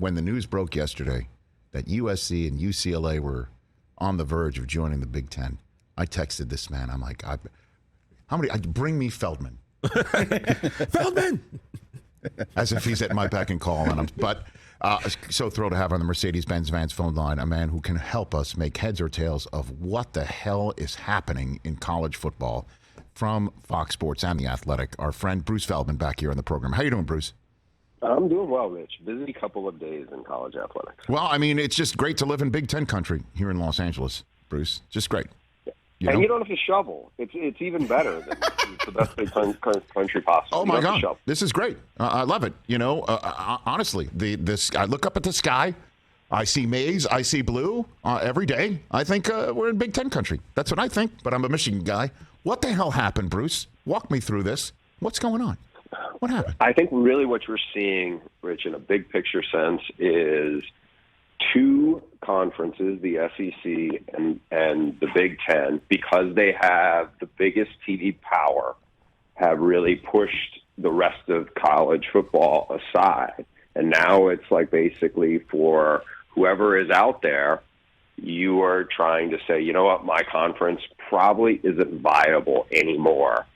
when the news broke yesterday that USC and UCLA were on the verge of joining the Big Ten, I texted this man. I'm like, bring me Feldman. Feldman! As if he's at my beck and call. But so thrilled to have on the Mercedes-Benz Vans phone line a man who can help us make heads or tails of what the hell is happening in college football from Fox Sports and The Athletic. Our friend Bruce Feldman back here on the program. How you doing, Bruce? I'm doing well, Rich. Busy couple of days in college athletics. Well, I mean, it's just great to live in Big Ten country here in Los Angeles, Bruce. Just great. You don't have to shovel. It's even better. It's the best Big Ten country possible. Oh, my God. This is great. I love it. Honestly, I look up at the sky. I see maize. I see blue every day. I think we're in Big Ten country. That's what I think, but I'm a Michigan guy. What the hell happened, Bruce? Walk me through this. What's going on? What happened? I think really what you're seeing, Rich, in a big picture sense, is two conferences, the SEC and the Big Ten, because they have the biggest TV power, have really pushed the rest of college football aside. And now it's like basically for whoever is out there, you are trying to say, you know what, my conference probably isn't viable anymore.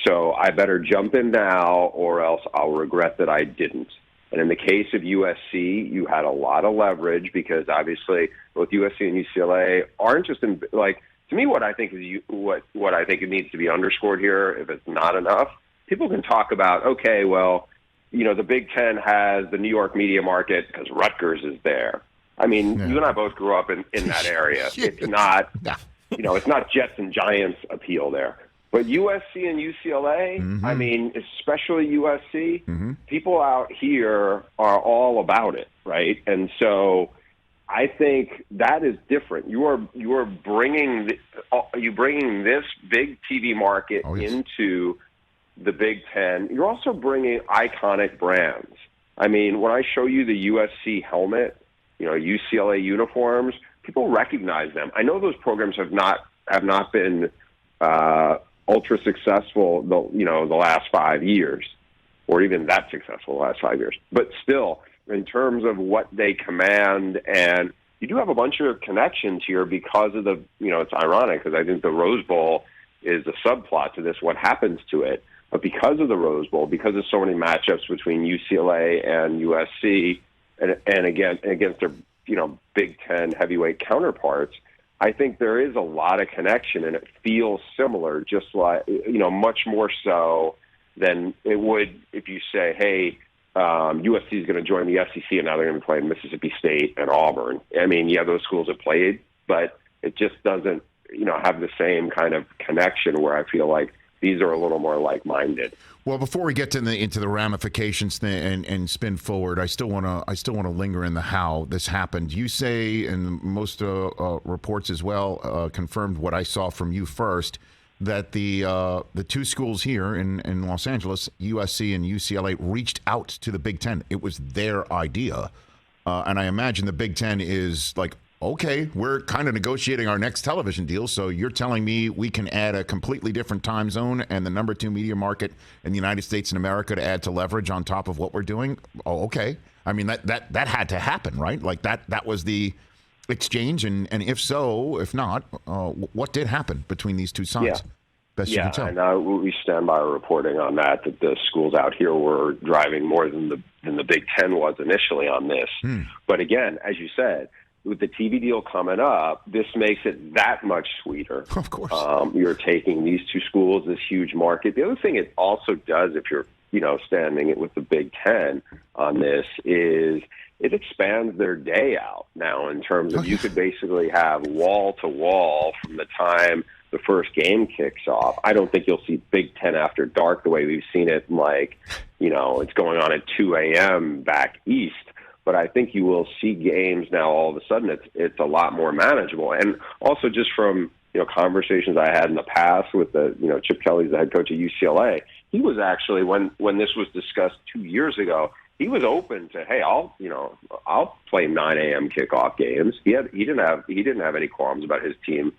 So I better jump in now or else I'll regret that I didn't. And in the case of USC, you had a lot of leverage because obviously both USC and UCLA aren't just in, like, to me, what I think is what I think it needs to be underscored here, if it's not enough, people can talk about, okay, well, the Big Ten has the New York media market because Rutgers is there. I mean, you and I both grew up in that area. It's not, it's not Jets and Giants appeal there. But USC and UCLA, I mean, especially USC, people out here are all about it, right? And so I think that is different. You are bringing this big TV market into the Big Ten. You're also bringing iconic brands. I mean, when I show you the USC helmet, UCLA uniforms, people recognize them. I know those programs have not been ultra successful the last 5 years, or even that successful the last 5 years. But still, in terms of what they command, and you do have a bunch of connections here because of it's ironic because I think the Rose Bowl is a subplot to this, what happens to it. But because of the Rose Bowl, because of so many matchups between UCLA and USC, and again against their Big Ten heavyweight counterparts, I think there is a lot of connection, and it feels similar, just like, much more so than it would if you say, hey, USC is going to join the SEC, and now they're going to be playing Mississippi State and Auburn. I mean, yeah, those schools have played, but it just doesn't, have the same kind of connection where I feel like these are a little more like-minded. Well, before we get into the ramifications and spin forward, I still want to linger in the how this happened. You say, and most reports as well confirmed what I saw from you first, that the two schools here in Los Angeles, USC and UCLA, reached out to the Big Ten. It was their idea, and I imagine the Big Ten is like, okay, we're kind of negotiating our next television deal, so you're telling me we can add a completely different time zone and the number 2 media market in the United States and America to add to leverage on top of what we're doing? Oh, okay. I mean, that had to happen, right? Like that was the exchange, and if so, if not, what did happen between these two sides? Yeah. Best you can tell. And we stand by our reporting on that the schools out here were driving more than the Big Ten was initially on this. But again, as you said, with the TV deal coming up, this makes it that much sweeter. Of course. You're taking these two schools, this huge market. The other thing it also does, if you're, standing it with the Big Ten on this, is it expands their day out now in terms of you could basically have wall to wall from the time the first game kicks off. I don't think you'll see Big Ten After Dark the way we've seen it, it's going on at 2 a.m. back east. But I think you will see games now all of a sudden it's a lot more manageable. And also just from, conversations I had in the past with Chip Kelly's the head coach of UCLA, he was actually, when this was discussed 2 years ago, he was open to, hey, I'll play 9 a.m. kickoff games. He didn't have any qualms about his team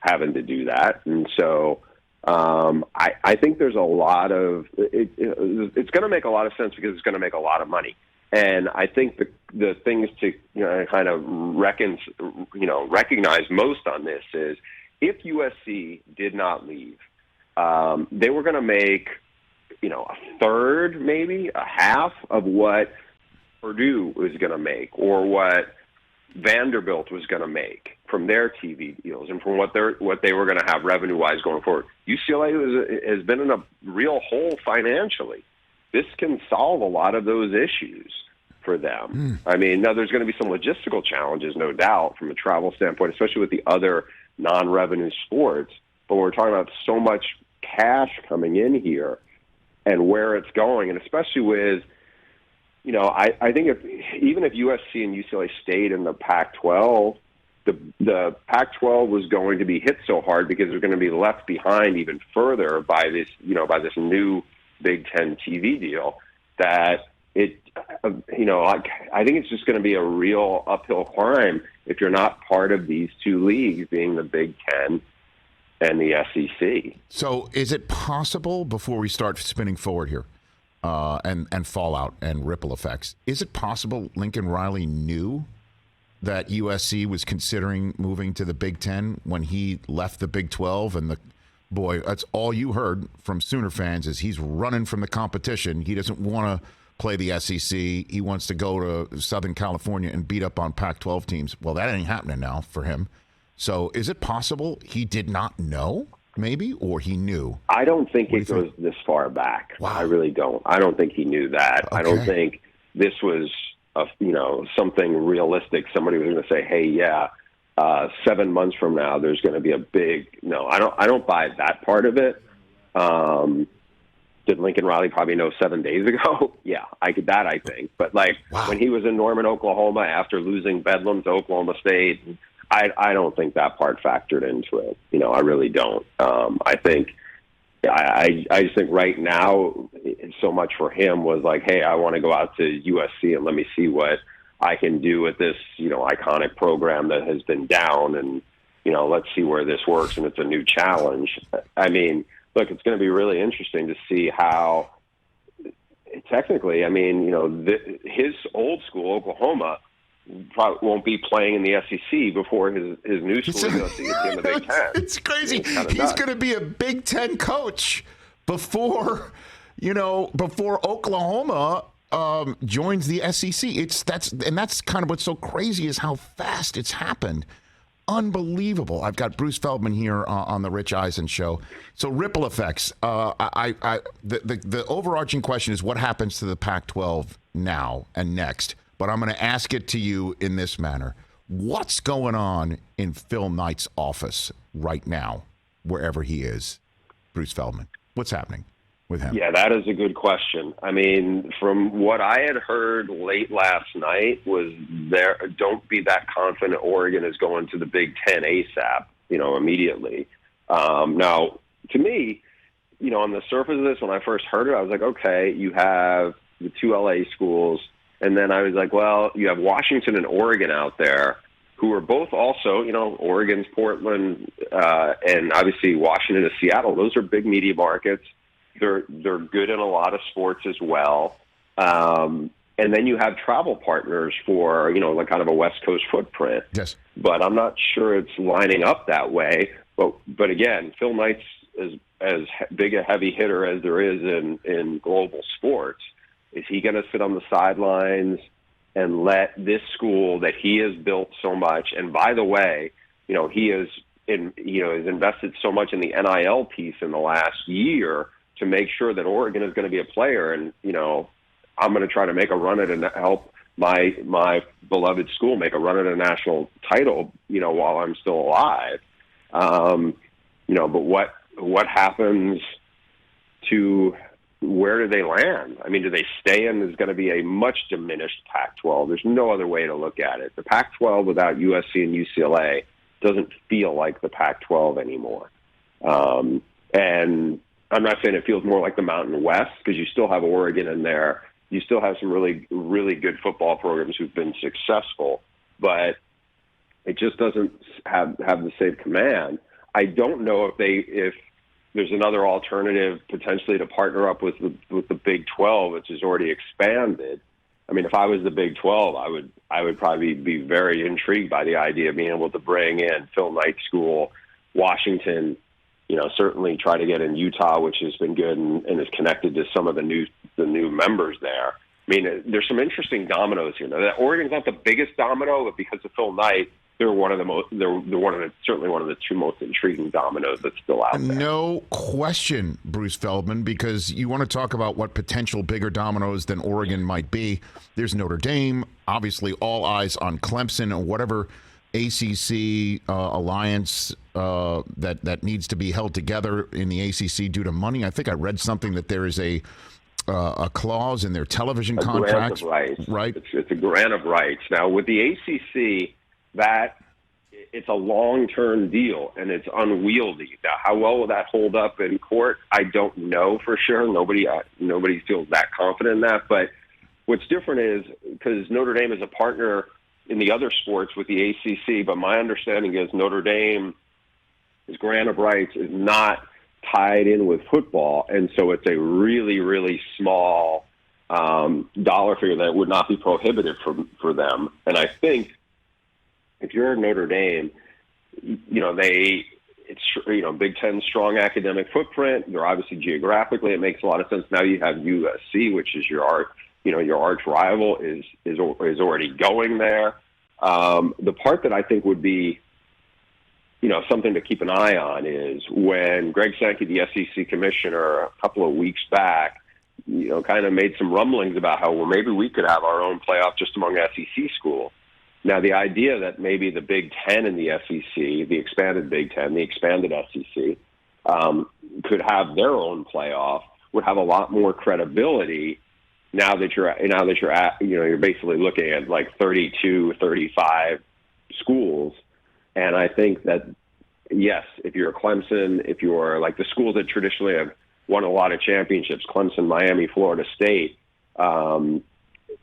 having to do that. And so I think there's a lot of it's going to make a lot of sense because it's going to make a lot of money. And I think the things to kind of recognize most on this is if USC did not leave, they were going to make a third, maybe a half of what Purdue was going to make or what Vanderbilt was going to make from their TV deals and from what they were going to have revenue-wise going forward. UCLA has been in a real hole financially. This can solve a lot of those issues for them. I mean, now there's going to be some logistical challenges, no doubt, from a travel standpoint, especially with the other non-revenue sports. But we're talking about so much cash coming in here and where it's going, and especially with, I think even if USC and UCLA stayed in the Pac-12, the Pac-12 was going to be hit so hard because they're going to be left behind even further by this new Big Ten TV deal that I think it's just going to be a real uphill climb if you're not part of these two leagues, being the Big Ten and the SEC. So is it possible, before we start spinning forward here, and fallout and ripple effects, is it possible Lincoln Riley knew that USC was considering moving to the Big Ten when he left the Big 12? And boy, that's all you heard from Sooner fans is he's running from the competition. He doesn't want to play the SEC. He wants to go to Southern California and beat up on Pac-12 teams. Well, that ain't happening now for him. So is it possible he did not know, maybe, or he knew? I don't think it goes this far back. Wow. I really don't. I don't think he knew that. Okay. I don't think this was something realistic. Somebody was going to say, hey, 7 months from now, there's going to be a big, no, I don't buy that part of it. Did Lincoln Riley probably know 7 days ago? Yeah, I think. But when he was in Norman, Oklahoma, after losing Bedlam to Oklahoma State, I don't think that part factored into it. I really don't. I just think right now, so much for him was like, hey, I want to go out to USC and let me see what I can do with this, iconic program that has been down, and let's see where this works. And it's a new challenge. I mean, look, it's going to be really interesting to see how. Technically, his old school, Oklahoma, probably won't be playing in the SEC before his new school USC in the Big Ten. It's crazy. He's going to be a Big Ten coach before Oklahoma joins the SEC. That's kind of what's so crazy is how fast it's happened. Unbelievable. I've got Bruce Feldman here on the Rich Eisen Show. So ripple effects. The overarching question is what happens to the Pac-12 now and next. But I'm going to ask it to you in this manner. What's going on in Phil Knight's office right now, wherever he is, Bruce Feldman? What's happening with him? Yeah, that is a good question. I mean, from what I had heard late last night was don't be that confident Oregon is going to the Big Ten ASAP, immediately. Now, to me, on the surface of this, when I first heard it, I was like, okay, you have the two LA schools. And then I was like, well, you have Washington and Oregon out there who are both also, Oregon's Portland, and obviously Washington and Seattle. Those are big media markets. They're good in a lot of sports as well. And then you have travel partners for, kind of a West Coast footprint. Yes. But I'm not sure it's lining up that way. But again, Phil Knight's as big a heavy hitter as there is in global sports. Is he going to sit on the sidelines and let this school that he has built so much? And by the way, he has invested so much in the NIL piece in the last year to make sure that Oregon is going to be a player. And I'm going to try to make a run at and help my beloved school make a run at a national title. While I'm still alive. But what happens to? Where do they land? I mean, do they stay in? There's going to be a much diminished Pac-12. There's no other way to look at it. The Pac-12 without USC and UCLA doesn't feel like the Pac-12 anymore. And I'm not saying it feels more like the Mountain West because you still have Oregon in there. You still have some really, really good football programs who've been successful, but it just doesn't have the same command. I don't know if there's another alternative potentially to partner up with the Big 12, which is already expanded. I mean, if I was the Big 12, I would probably be very intrigued by the idea of being able to bring in Phil Knight's school, Washington, certainly try to get in Utah, which has been good and is connected to some of the new members there. I mean, there's some interesting dominoes here. Now, Oregon's not the biggest domino, but because of Phil Knight, they're certainly one of the two most intriguing dominoes that's still out there. No question, Bruce Feldman, because you want to talk about what potential bigger dominoes than Oregon might be. There's Notre Dame, obviously all eyes on Clemson or whatever ACC alliance that needs to be held together in the ACC due to money. I think I read something that there is a clause in their television contracts. Right? It's a grant of rights. Now, with the ACC, that it's a long-term deal and it's unwieldy. Now, how well will that hold up in court? I don't know for sure. Nobody feels that confident in that. But what's different is because Notre Dame is a partner in the other sports with the ACC, but my understanding is Notre Dame's grant of rights is not tied in with football, and so it's a really, really small dollar figure that would not be prohibitive for them. And I think if you're Notre Dame, it's Big Ten strong academic footprint. They're obviously geographically, it makes a lot of sense. Now you have USC, which is your arch rival, is already going there. The part that I think would be something to keep an eye on is when Greg Sankey, the SEC commissioner, a couple of weeks back, kind of made some rumblings about how, well, maybe we could have our own playoff just among SEC schools. Now, the idea that maybe the Big Ten and the SEC, the expanded Big Ten, the expanded SEC, could have their own playoff would have a lot more credibility now that you're basically looking at like 32, 35 schools. And I think that, yes, if you're Clemson, if you're like the schools that traditionally have won a lot of championships, Clemson, Miami, Florida State,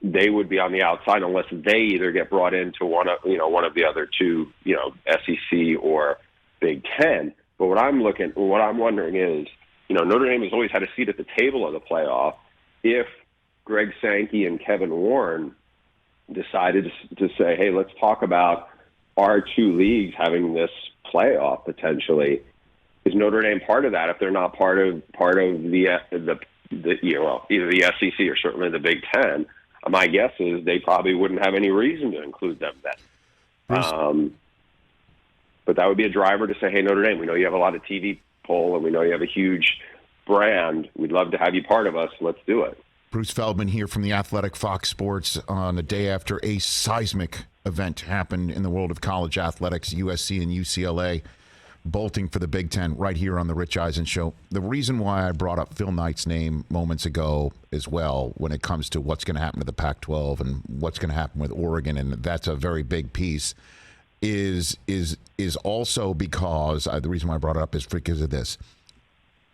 they would be on the outside unless they either get brought into one of the other two, SEC or Big Ten. But what I'm wondering is, Notre Dame has always had a seat at the table of the playoff. If Greg Sankey and Kevin Warren decided to say, hey, let's talk about our two leagues having this playoff potentially, is Notre Dame part of that? If they're not part of the either the SEC or certainly the Big Ten, my guess is they probably wouldn't have any reason to include them then. But that would be a driver to say, hey, Notre Dame, we know you have a lot of TV pull and we know you have a huge brand. We'd love to have you part of us. Let's do it. Bruce Feldman here from the Athletic Fox Sports on the day after a seismic event happened in the world of college athletics, USC and UCLA bolting for the Big Ten right here on the Rich Eisen Show. The reason why I brought up Phil Knight's name moments ago as well when it comes to what's going to happen to the Pac-12 and what's going to happen with Oregon, and that's a very big piece, is also because the reason why I brought it up is because of this.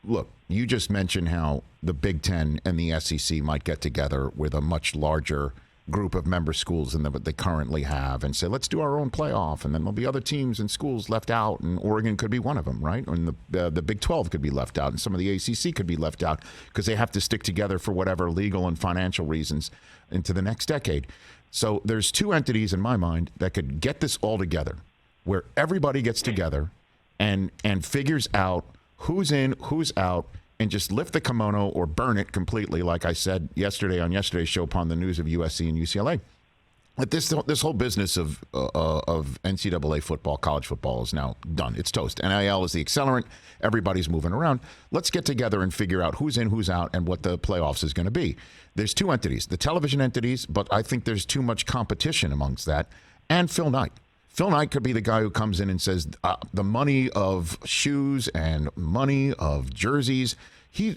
Look, you just mentioned how the Big Ten and the SEC might get together with a much larger group of member schools than what they currently have and say, let's do our own playoff, and then there'll be other teams and schools left out, and Oregon could be one of them, right? And the Big 12 could be left out, and some of the ACC could be left out because they have to stick together for whatever legal and financial reasons into the next decade. So there's two entities in my mind that could get this all together, where everybody gets together and figures out who's in, who's out, and just lift the kimono or burn it completely, like I said yesterday on yesterday's show upon the news of USC and UCLA. But this whole business of NCAA football, college football is now done. It's toast. NIL is the accelerant. Everybody's moving around. Let's get together and figure out who's in, who's out, and what the playoffs is going to be. There's two entities, the television entities, but I think there's too much competition amongst that, and Phil Knight. Phil Knight could be the guy who comes in and says the money of shoes and money of jerseys. A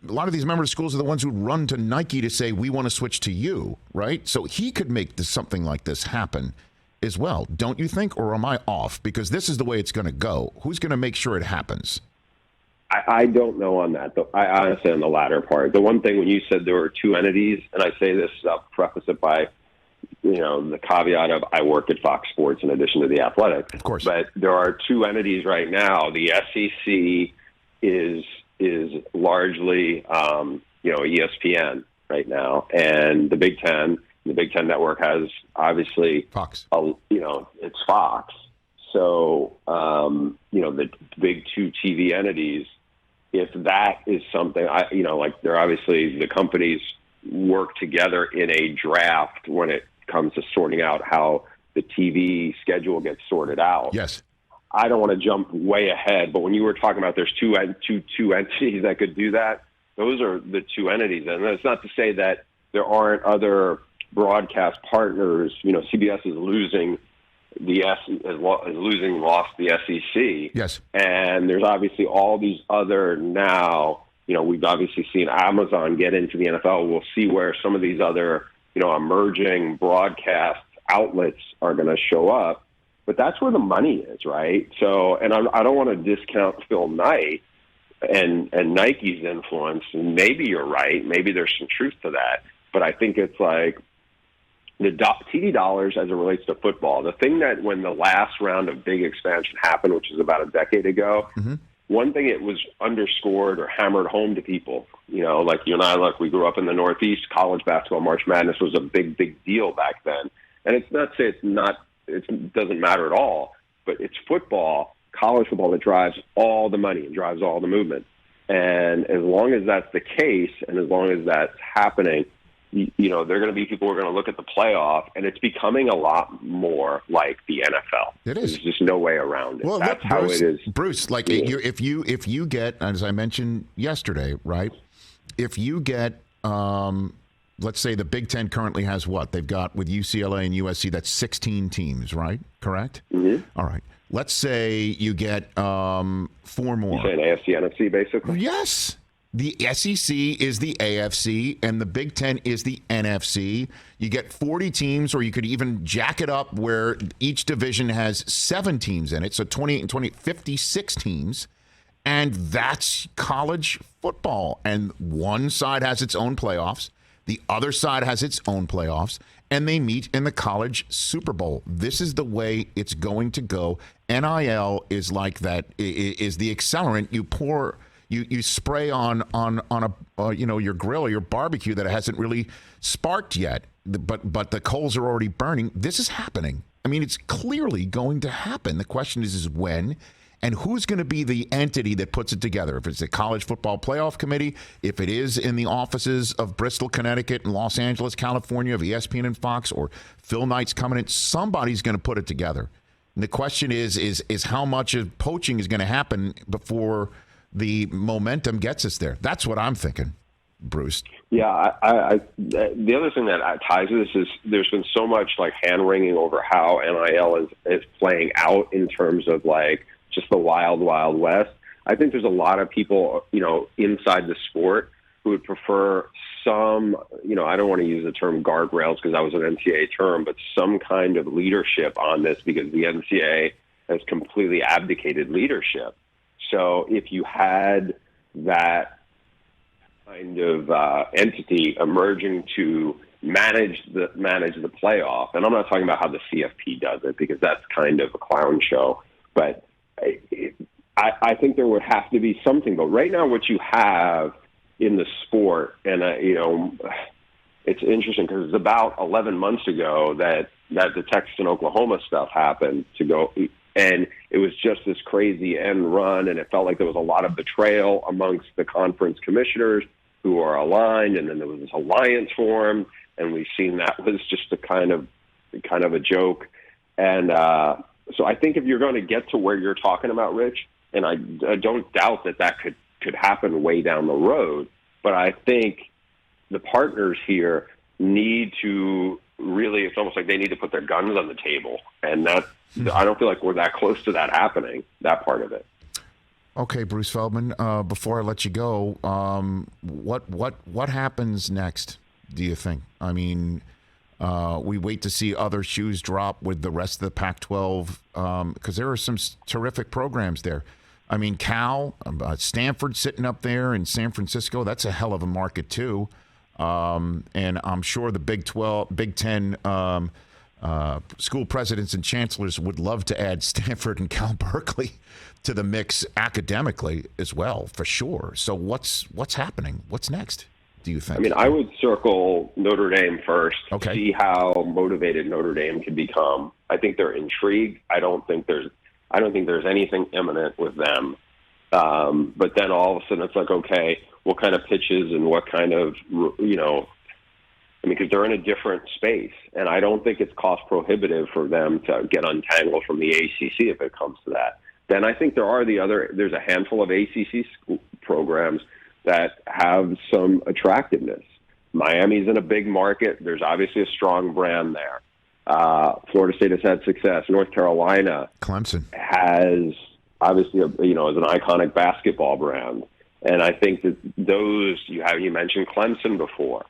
lot of these member schools are the ones who run to Nike to say, we want to switch to you, right? So he could make something like this happen as well, don't you think? Or am I off? Because this is the way it's going to go. Who's going to make sure it happens? I don't know on that. I honestly, on the latter part. The one thing when you said there were two entities, and I say this, I'll preface it by the caveat of I work at Fox Sports in addition to the Athletic. Of course. But there are two entities right now. The SEC is largely, ESPN. right now, and the Big Ten Network has obviously Fox. It's Fox. So the big two TV entities. If that is something, they're obviously the companies work together in a draft when it comes to sorting out how the TV schedule gets sorted out. Yes. I don't want to jump way ahead, but when you were talking about there's two entities that could do that, those are the two entities. And that's not to say that there aren't other broadcast partners. CBS is losing lost the SEC. Yes. And there's obviously all these other now, we've obviously seen Amazon get into the NFL. We'll see where some of these other, emerging broadcast outlets are going to show up. But that's where the money is, right? So, and I don't want to discount Phil Knight and Nike's influence. And maybe you're right. Maybe there's some truth to that. But I think it's like the TV dollars as it relates to football. The thing that when the last round of big expansion happened, which was about a decade ago, one thing it was underscored or hammered home to people, like you and I, we grew up in the Northeast, college basketball, March Madness was a big, big deal back then. And it's not to say it doesn't matter at all, but it's football, college football, that drives all the money and drives all the movement. And as long as that's the case, and as long as that's happening, there are going to be people who are going to look at the playoff, and it's becoming a lot more like the NFL. It is. There's just no way around it. Well, that's look, how Bruce, it is. Bruce, if you get, as I mentioned yesterday, right? If you get, let's say the Big Ten currently has what? They've got with UCLA and USC, that's 16 teams, right? Correct? Mm-hmm. All right. Let's say you get 4 more. You're saying AFC, NFC, basically? Yes. The SEC is the AFC, and the Big Ten is the NFC. You get 40 teams, or you could even jack it up where each division has 7 teams in it. So 28 and 20, 56 teams. And that's college football. And one side has its own playoffs. The other side has its own playoffs. And they meet in the college Super Bowl. This is the way it's going to go. NIL is like that, is the accelerant you pour. You spray on a your grill or your barbecue that hasn't really sparked yet, but the coals are already burning. This is happening. I mean, it's clearly going to happen. The question is when, and who's going to be the entity that puts it together? If it's the College Football Playoff Committee, if it is in the offices of Bristol, Connecticut, and Los Angeles, California, of ESPN and Fox, or Phil Knight's coming in, somebody's going to put it together. And the question is how much of poaching is going to happen before the momentum gets us there. That's what I'm thinking, Bruce. Yeah, the other thing that ties to this is there's been so much hand-wringing over how NIL is playing out in terms of just the wild, wild west. I think there's a lot of people, inside the sport who would prefer some, I don't want to use the term guardrails because that was an NCAA term, but some kind of leadership on this, because the NCAA has completely abdicated leadership. So if you had that kind of entity emerging to manage the playoff, and I'm not talking about how the CFP does it because that's kind of a clown show, but I think there would have to be something. But right now, what you have in the sport, and it's interesting because it's about 11 months ago that the Texas and Oklahoma stuff happened to go. And it was just this crazy end run, and it felt like there was a lot of betrayal amongst the conference commissioners who are aligned, and then there was this alliance formed, and we've seen that was just a kind of a joke. And so I think if you're going to get to where you're talking about, Rich, and I don't doubt that could happen way down the road, but I think the partners here need to really, it's almost like they need to put their guns on the table, and that I don't feel like we're that close to that happening, that part of it. Okay, Bruce Feldman, before I let you go, what happens next, do you think? I mean, we wait to see other shoes drop with the rest of the Pac-12 because there are some terrific programs there. I mean, Cal, Stanford sitting up there in San Francisco, that's a hell of a market too. And I'm sure the Big 10 school presidents and chancellors would love to add Stanford and Cal Berkeley to the mix academically as well, for sure. So what's happening? What's next? do you think? I mean, I would circle Notre Dame first. Okay. See how motivated Notre Dame can become. I think they're intrigued. I don't think there's anything imminent with them. But then all of a sudden it's like, okay, what kind of pitches and what kind of, because they're in a different space, and I don't think it's cost prohibitive for them to get untangled from the ACC if it comes to that. Then I think there's a handful of ACC programs that have some attractiveness. Miami's in a big market. There's obviously a strong brand there. Florida State has had success. North Carolina, Clemson has obviously, is an iconic basketball brand. And I think that you mentioned Clemson before.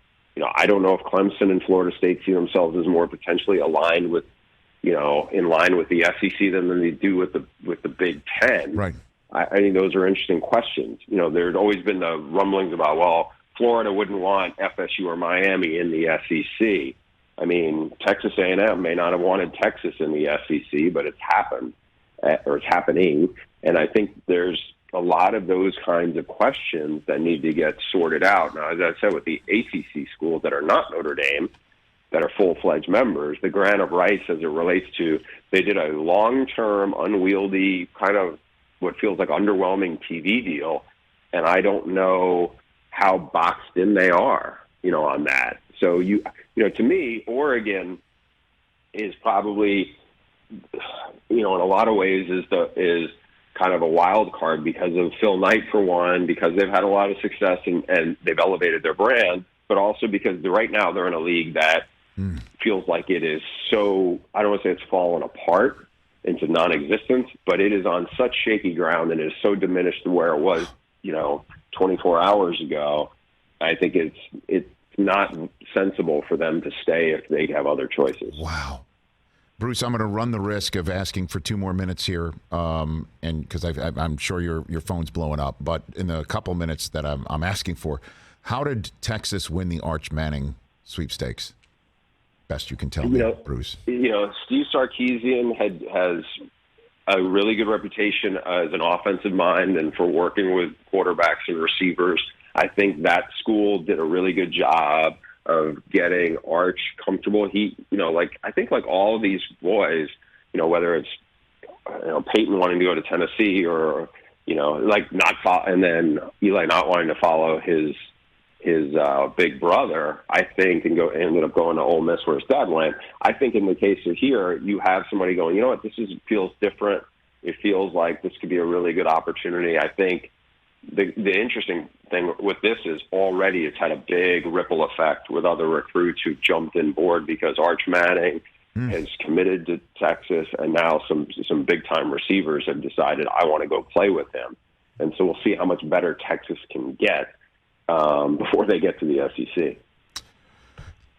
I don't know if Clemson and Florida State see themselves as more potentially aligned with, in line with the SEC than they do with the Big Ten. Right. I think those are interesting questions. There's always been the rumblings about, well, Florida wouldn't want FSU or Miami in the SEC. I mean, Texas A&M may not have wanted Texas in the SEC, but it's happened, or it's happening. And I think there's a lot of those kinds of questions that need to get sorted out. Now, as I said, with the ACC schools that are not Notre Dame, that are full-fledged members, the grant of rights as it relates to, they did a long-term, unwieldy, kind of what feels like underwhelming TV deal, and I don't know how boxed in they are, on that. So, to me, Oregon is probably, in a lot of ways is kind of a wild card because of Phil Knight, for one, because they've had a lot of success and they've elevated their brand, but also because right now they're in a league that feels like it is so, I don't want to say it's fallen apart into non-existence, but it is on such shaky ground and it is so diminished to where it was, 24 hours ago. I think it's not sensible for them to stay if they have other choices. Wow. Bruce, I'm going to run the risk of asking for 2 more minutes here, and because I'm sure your phone's blowing up, but in the couple minutes that I'm asking for, how did Texas win the Arch Manning sweepstakes? Best you can tell me, Bruce. Steve Sarkisian has a really good reputation as an offensive mind and for working with quarterbacks and receivers. I think that school did a really good job of getting Arch comfortable. I think all of these boys, whether it's Peyton wanting to go to Tennessee or and then Eli not wanting to follow his big brother, I think, ended up going to Ole Miss where his dad went. I think in the case of here, you have somebody going, feels different. It feels like this could be a really good opportunity. I think the interesting thing with this is already it's had a big ripple effect with other recruits who jumped in board because Arch Manning has committed to Texas, and now some big-time receivers have decided, I want to go play with him. And so we'll see how much better Texas can get before they get to the SEC.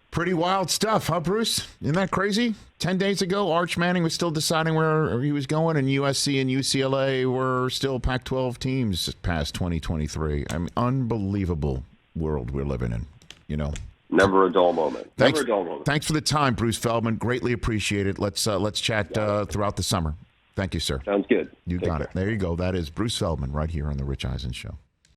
Pretty wild stuff, huh, Bruce? Isn't that crazy? 10 days ago, Arch Manning was still deciding where he was going, and USC and UCLA were still Pac-12 teams past 2023. I mean, unbelievable world we're living in, Never a dull moment. Thanks, Never a dull moment. Thanks for the time, Bruce Feldman. Greatly appreciate it. Let's chat throughout the summer. Thank you, sir. Sounds good. You got it. There you go. That is Bruce Feldman right here on The Rich Eisen Show.